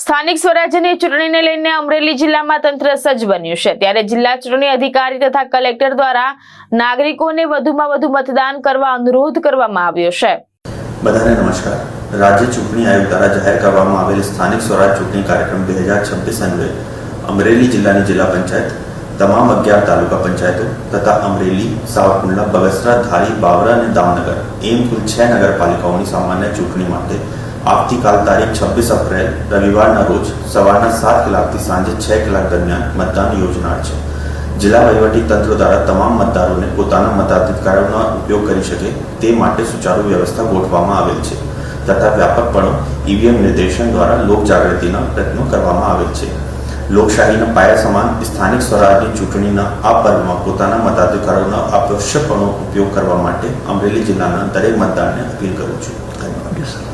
સ્થાનિક સ્વરાજ્યની ચૂંટણીને લઈને અમરેલી જિલ્લામાં તંત્ર સજ્જ બન્યું છે, ત્યારે જિલ્લા ચૂંટણી અધિકારી તથા કલેક્ટર દ્વારા નાગરિકોને વધુમાં વધુ મતદાન કરવા અનુરોધ કરવામાં આવ્યો છે। બધાને નમસ્કાર। રાજ્ય ચૂંટણી આયોગ દ્વારા જાહેર કરવામાં આવેલ સ્થાનિક સ્વરાજ ચૂંટણી કાર્યક્રમ 2026 અન્વયે અમરેલી જિલ્લાની જિલ્લા પંચાયત, તમામ 11 તાલુકા પંચાયતો તથા અમરેલી, સાવરકુંડલા, બગસરા, ધારી, બાવરા અને દામનગર એમ કુલ 6 નગરપાલિકાઓની સામાન્ય ચૂંટણી માટે આવતીકાલ તારીખ 26 એપ્રિલ રવિવારના રોજ સવારના 7 કલાકથી સાંજે 6 કલાક દરમિયાન મતદાન યોજનાર છે। જિલ્લા વહીવટી તંત્ર દ્વારા તમામ મતદારોને પોતાના મતાધિકારનો ઉપયોગ કરી શકે તે માટે સુચારુ વ્યવસ્થા ગોઠવવામાં આવેલ છે તથા વ્યાપકપણે ઈવીએમ નિર્દેશન દ્વારા લોક જાગૃતિના પ્રયત્નો કરવામાં આવેલ છે। લોકશાહીના પાયા સમાન સ્થાનિક સ્વરાજની ચૂંટણીના આ પર્વમાં પોતાના મતાધિકારોનો આવશ્યકપણે ઉપયોગ કરવા માટે અમરેલી જિલ્લાના દરેક મતદારને અપીલ કરું છું। ધન્યવાદ।